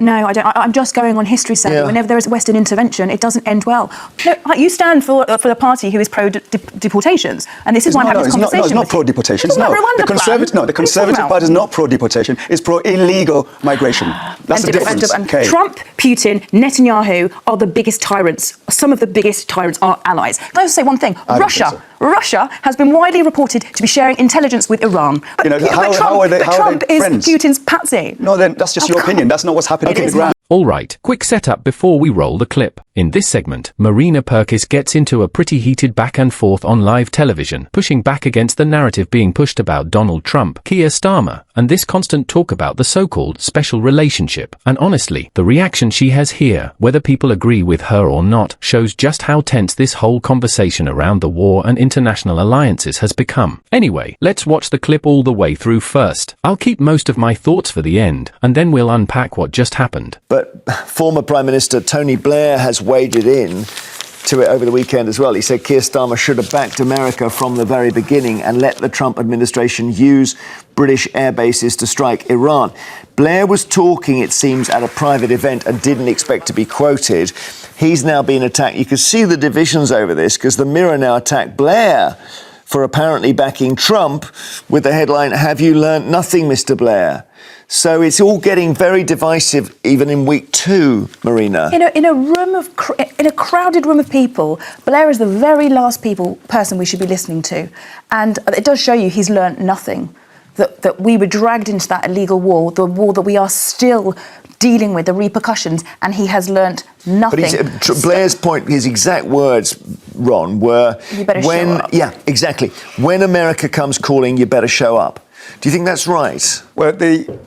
No, I don't. I'm just going on history, Sally. Yeah. Whenever there is Western intervention, it doesn't end well. No, you stand for the party who is pro-deportations, and this is why I'm having this conversation. It's not pro-deportations. No, the Conservative Party is not pro-deportation. It's pro-illegal migration. That's the difference. Okay. Trump, Putin, Netanyahu are the biggest tyrants. Some of the biggest tyrants are allies. Can I just say one thing? Russia has been widely reported to be sharing intelligence with Iran. But, Trump is friends? Putin's patsy. No, then that's just your opinion. That's not what's happening on the ground. All right, quick setup before we roll the clip. In this segment, Marina Purkiss gets into a pretty heated back and forth on live television, pushing back against the narrative being pushed about Donald Trump, Keir Starmer, and this constant talk about the so-called special relationship. And honestly, the reaction she has here, whether people agree with her or not, shows just how tense this whole conversation around the war and international alliances has become. Anyway, let's watch the clip all the way through first. I'll keep most of my thoughts for the end, and then we'll unpack what just happened. But former Prime Minister Tony Blair has waded in to it over the weekend as well. He said Keir Starmer should have backed America from the very beginning and let the Trump administration use British air bases to strike Iran. Blair was talking, it seems, at a private event and didn't expect to be quoted. He's now been attacked. You can see the divisions over this because the Mirror now attacked Blair for apparently backing Trump with the headline, "Have you learnt nothing, Mr. Blair?" So it's all getting very divisive, even in week 2, Marina. In a crowded room of people, Blair is the very last person we should be listening to, and it does show you he's learnt nothing. That we were dragged into that illegal war, the war that we are still dealing with, the repercussions, and he has learnt nothing. But Blair's point, his exact words, Ron, were you better show up. Yeah, exactly. When America comes calling, you better show up. Do you think that's right? Well, the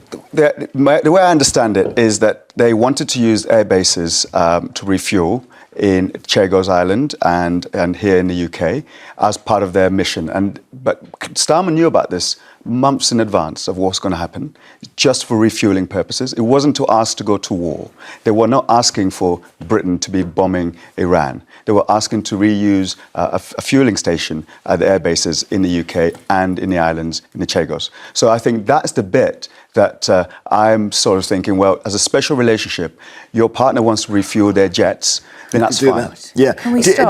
way I understand it is that they wanted to use air bases to refuel in Chagos Island and here in the UK as part of their mission. But Starmer knew about this months in advance of what's going to happen, just for refueling purposes. It wasn't to ask to go to war. They were not asking for Britain to be bombing Iran. They were asking to reuse a fueling station at the air bases in the UK and in the islands, in the Chagos. So I think that's the bit that I'm sort of thinking, well, as a special relationship, your partner wants to refuel their jets, then that's fine. Yeah.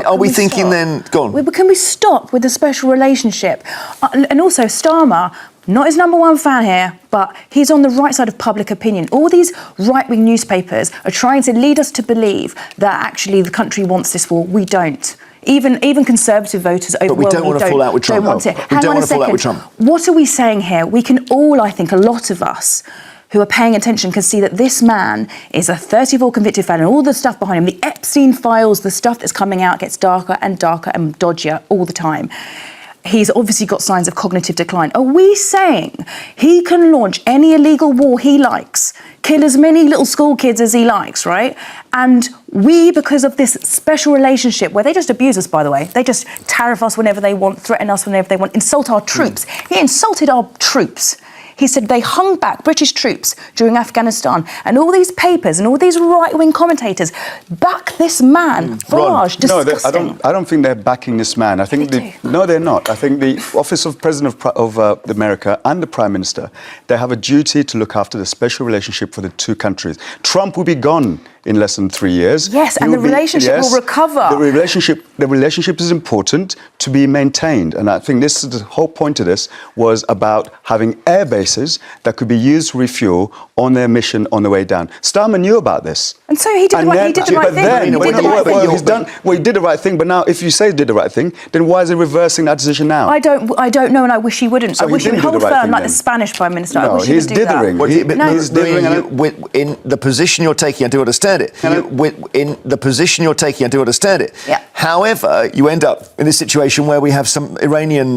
Are we thinking then, go on. But can we stop with the special relationship? And also, Starmer, not his number one fan here, but he's on the right side of public opinion. All these right-wing newspapers are trying to lead us to believe that actually the country wants this war. We don't. Even Conservative voters overwhelmingly don't want to fall out with Trump. Hang on a second. What are we saying here? We can all, I think, a lot of us who are paying attention can see that this man is a 34 convicted felon, all the stuff behind him, the Epstein files, the stuff that's coming out gets darker and darker and dodgier all the time. He's obviously got signs of cognitive decline. Are we saying he can launch any illegal war he likes, kill as many little school kids as he likes, right? And we, because of this special relationship, where they just abuse us, by the way, they just tariff us whenever they want, threaten us whenever they want, insult our troops. He insulted our troops. He said they hung back British troops during Afghanistan, and all these papers and all these right-wing commentators back this man. Farage, disgusting. No, I don't think they're backing this man. I think no, they're not. I think the Office of President of America and the Prime Minister, they have a duty to look after the special relationship for the two countries. Trump will be gone in less than 3 years. Yes, and the relationship will recover. The relationship is important to be maintained, and I think this is the whole point of this was about having air bases that could be used to refuel on their mission on the way down. Starmer knew about this, and so he did the right thing. He did the right thing. But now, if you say he did the right thing, then why is he reversing that decision now? I don't know, and I wish he wouldn't. So I wish he would hold firm like the Spanish Prime Minister. No, he's dithering. He's dithering. In the position you're taking, I do understand it. In the position you're taking, I do understand it. Yeah. However, you end up in this situation where we have some Iranian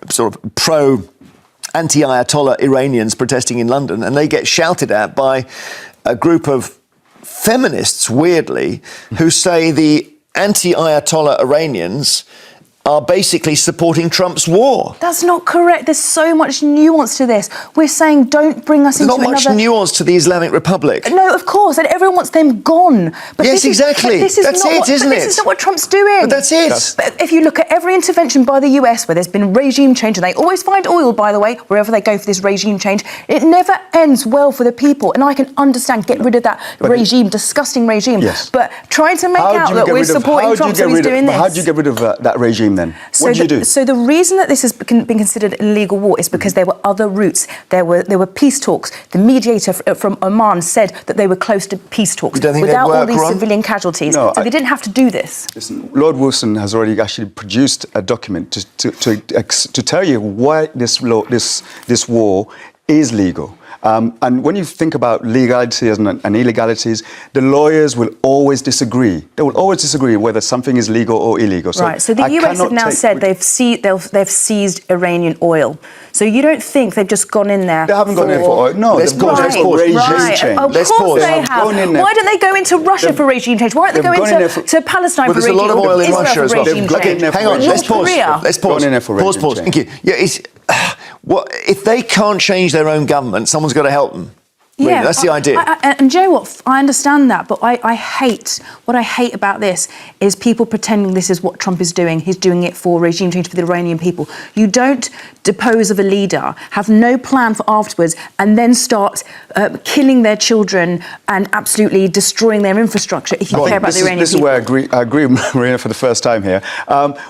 sort of anti-Ayatollah Iranians protesting in London, and they get shouted at by a group of feminists, weirdly, who say the anti-Ayatollah Iranians are basically supporting Trump's war. That's not correct. There's so much nuance to this. We're saying don't bring us into There's not much nuance to the Islamic Republic. No, of course, and everyone wants them gone. But yes, exactly. This is that's not it, what, isn't it? This is not what Trump's doing. But that's it. But if you look at every intervention by the US where there's been regime change, and they always find oil, by the way, wherever they go for this regime change, it never ends well for the people. And I can understand, get rid of that regime, disgusting regime. Yes. But trying to make out that we're supporting Trump, so he's doing this. How do you get rid of that regime then? What do you do? So the reason that this has been considered an illegal war is because there were other routes. There were peace talks. The mediator from Oman said that they were close to peace talks without all these civilian casualties. No, so they didn't have to do this. Listen, Lord Wilson has already actually produced a document to tell you why this war is legal. And when you think about legalities and illegalities, the lawyers will always disagree. They will always disagree whether something is legal or illegal. So right. So the US have now said they've seized Iranian oil. So you don't think they've just gone in there? They haven't gone in for oil. No, let's pause. Regime change. Of course they have. Why don't they go into Russia for regime change? Why don't they go into Palestine for regime change? There's a lot of oil in Russia as well. Hang on, let's pause. Let's pause. Pause. Thank you. Yeah, if they can't change their own government, someone's got to help them. Really, yeah, that's the idea. And do you know what? I understand that, but what I hate about this is people pretending this is what Trump is doing. He's doing it for regime change for the Iranian people. You don't depose of a leader, have no plan for afterwards, and then start killing their children and absolutely destroying their infrastructure if you care about the Iranian people. This is where I agree with Marina for the first time here.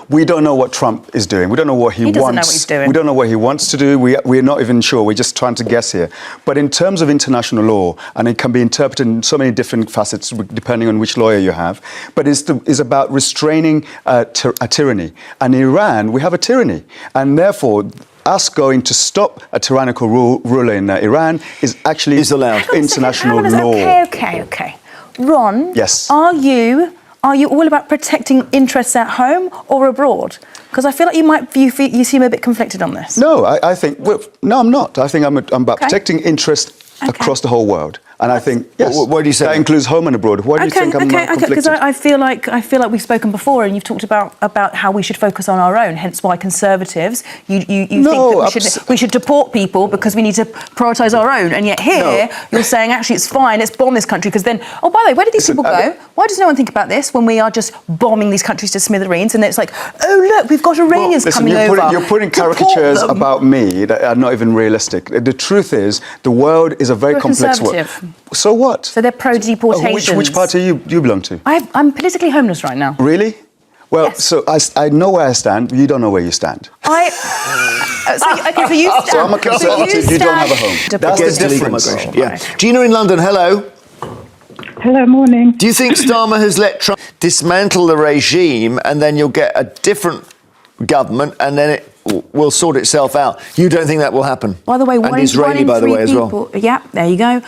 We don't know what Trump is doing. We don't know what he wants. Doesn't know what he's doing. We don't know what he wants to do. We're not even sure. We're just trying to guess here. But in terms of international law, and it can be interpreted in so many different facets depending on which lawyer you have, but it's about restraining a tyranny. And in Iran, we have a tyranny, and therefore us going to stop a tyrannical ruler in Iran is actually international law. Okay. Ron, yes. Are you all about protecting interests at home or abroad? Because I feel like you seem a bit conflicted on this. No, I think no, I'm not. I think I'm about protecting interests across the whole world. And I think, yes, what do you say? That includes home and abroad. Why do you think I'm conflicted? Because I feel like we've spoken before, and you've talked about how we should focus on our own. Hence why Conservatives, you think that we should deport people because we need to prioritise our own. And yet here you're saying actually it's fine. Let's bomb this country because then by the way, where did these people go? Why does no one think about this when we are just bombing these countries to smithereens? And it's like, oh look, we've got Iranians coming over. You're putting caricatures about me that are not even realistic. The truth is, the world is a very complex world. So what? So they're pro-deportation. Which party do you belong to? I'm politically homeless right now. Really? Well, yes. So I know where I stand. You don't know where you stand. So you stand. So I'm a Conservative. You don't have a home. That's the difference. Yeah. Gina in London. Hello. Hello, morning. Do you think Starmer has let Trump dismantle the regime, and then you'll get a different government, and then it will sort itself out? You don't think that will happen? By the way, one in 3 people. As well. Yeah, there you go.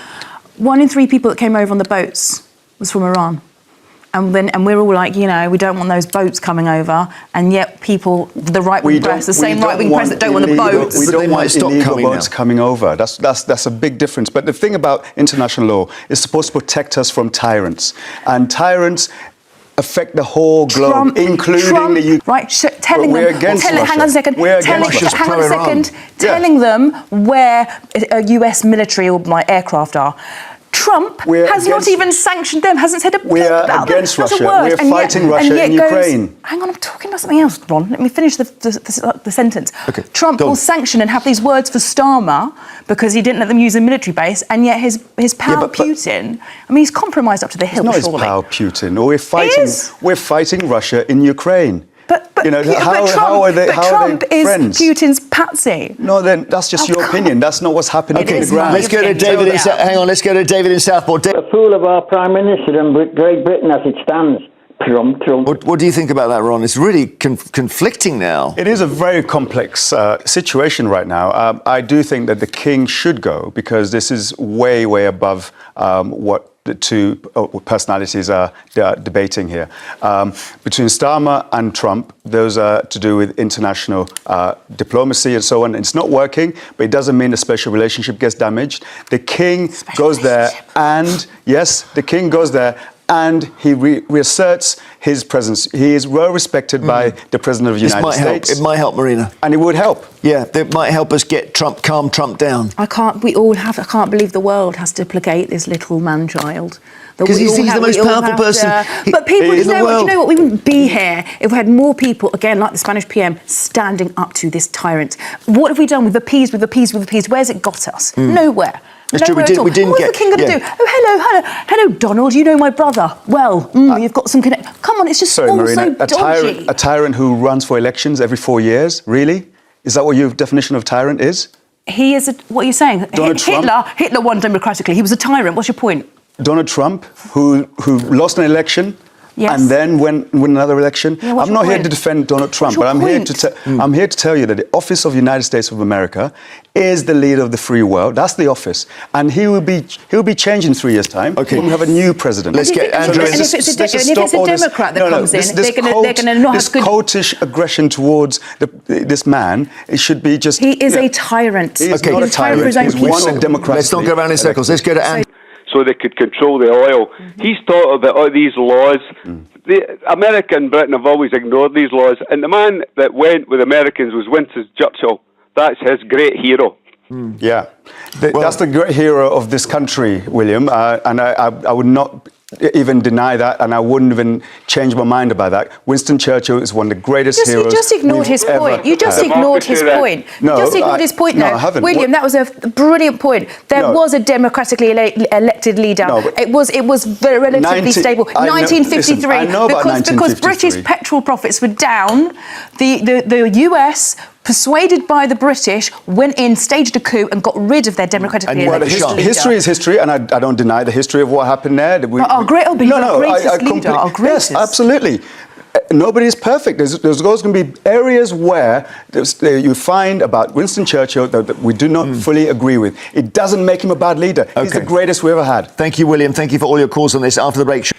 1 in 3 people that came over on the boats was from Iran. And we're all like, we don't want those boats coming over, and yet people, the right-wing press, the same right-wing press that don't want the boats. We don't want illegal boats coming over. That's a big difference. But the thing about international law is supposed to protect us from tyrants, and tyrants affect the whole globe, including the UK. Right, telling them. Hang on a second. Telling them where US military or aircraft are. Trump has not even sanctioned them, hasn't said a peep about them. We're against Russia. We're fighting Russia in Ukraine. Hang on, I'm talking about something else, Ron. Let me finish the sentence. Okay, Trump will sanction and have these words for Starmer because he didn't let them use a military base, and yet his pal Putin, he's compromised up to the hilt, surely. It's not his pal Putin. We're fighting Russia in Ukraine. But how are they Trump is friends? Putin's patsy. No, then that's just your opinion. That's not what's happening on the ground. Let's go to David. Let's go to David in Southport. A fool of our Prime Minister and Great Britain as it stands. Trump. What do you think about that, Ron? It's really conflicting now. It is a very complex situation right now. I do think that the King should go because this is way, way above what the two personalities are debating here. Between Starmer and Trump, those are to do with international diplomacy and so on. It's not working, but it doesn't mean the special relationship gets damaged. The King goes there and, yes, the King goes there and he reasserts his presence. He is well respected by the President of the United States. It might help, Marina. And it would help. Yeah, it might help us get calm Trump down. I can't believe the world has to placate this little man-child. Because he's the most powerful person But people, in the world. You know what? We wouldn't be here if we had more people, again, like the Spanish PM, standing up to this tyrant. What have we done with the peas? Where's it got us? Nowhere. It's true, we didn't what was get... the king going to do? Oh, hello, Donald, you know my brother. Well, you've got some connect. Come on, it's just all Marina, so dodgy. A tyrant who runs for elections every 4 years? Really? Is that what your definition of tyrant is? He is what are you saying? Hitler won democratically. He was a tyrant. What's your point? Donald Trump, who lost an election, yes, and then win another election. Yeah, I'm not here to defend Donald Trump, but I'm here to tell you that the office of the United States of America is the leader of the free world. That's the office, and he will be changed in 3 years' time. Okay, when we have a new president. Let's get Andrew. And if it's a Democrat that comes in, they're going to not have good. This cultish aggression towards this man, it should be just. He is a tyrant. He is not a tyrant. He's won democratically. Let's not go around in circles. Let's go to Andrew. So they could control the oil. He's thought about all these laws. America and Britain have always ignored these laws. And the man that went with Americans was Winston Churchill. That's his great hero. Yeah, that's the great hero of this country, William. And I would not even deny that, and I wouldn't even change my mind about that. Winston Churchill is one of the greatest heroes. You just ignored his point. You just ignored his point. No, you just ignored his point. No, I haven't. William, that was a brilliant point. There was a democratically elected leader. No, it was relatively stable. 1953. I know about 1953. Because British petrol profits were down. The US, persuaded by the British, went in, staged a coup, and got rid of their democratically elected leader. History is history, and I don't deny the history of what happened there. Yes, absolutely. Nobody is perfect. There's always going to be areas where you find about Winston Churchill that we do not fully agree with. It doesn't make him a bad leader. He's the greatest we ever had. Thank you, William. Thank you for all your calls on this. After the break.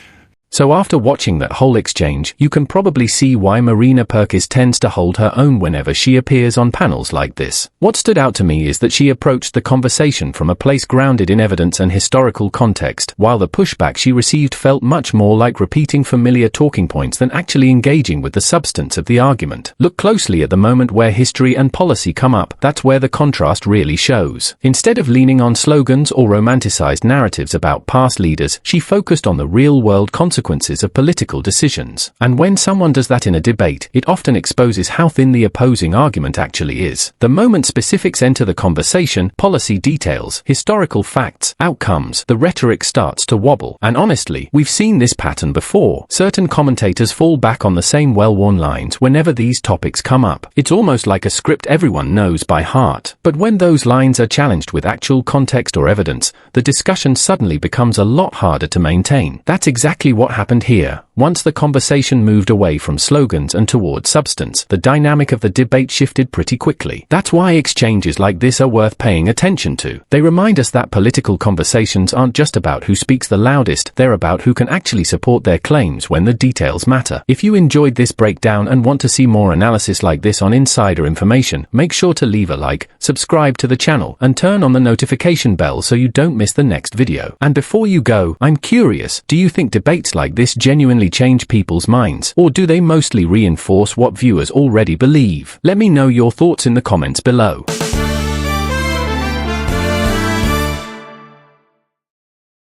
So after watching that whole exchange, you can probably see why Marina Purkiss tends to hold her own whenever she appears on panels like this. What stood out to me is that she approached the conversation from a place grounded in evidence and historical context, while the pushback she received felt much more like repeating familiar talking points than actually engaging with the substance of the argument. Look closely at the moment where history and policy come up. That's where the contrast really shows. Instead of leaning on slogans or romanticized narratives about past leaders, she focused on the real-world consequences of political decisions. And when someone does that in a debate, it often exposes how thin the opposing argument actually is. The moment specifics enter the conversation, policy details, historical facts, outcomes, the rhetoric starts to wobble. And honestly, we've seen this pattern before. Certain commentators fall back on the same well-worn lines whenever these topics come up. It's almost like a script everyone knows by heart. But when those lines are challenged with actual context or evidence, the discussion suddenly becomes a lot harder to maintain. That's exactly what happened here. Once the conversation moved away from slogans and towards substance, the dynamic of the debate shifted pretty quickly. That's why exchanges like this are worth paying attention to. They remind us that political conversations aren't just about who speaks the loudest, they're about who can actually support their claims when the details matter. If you enjoyed this breakdown and want to see more analysis like this on Insider Information, make sure to leave a like, subscribe to the channel, and turn on the notification bell so you don't miss the next video. And before you go, I'm curious, do you think debates like this genuinely change people's minds, or do they mostly reinforce what viewers already believe? Let me know your thoughts in the comments below.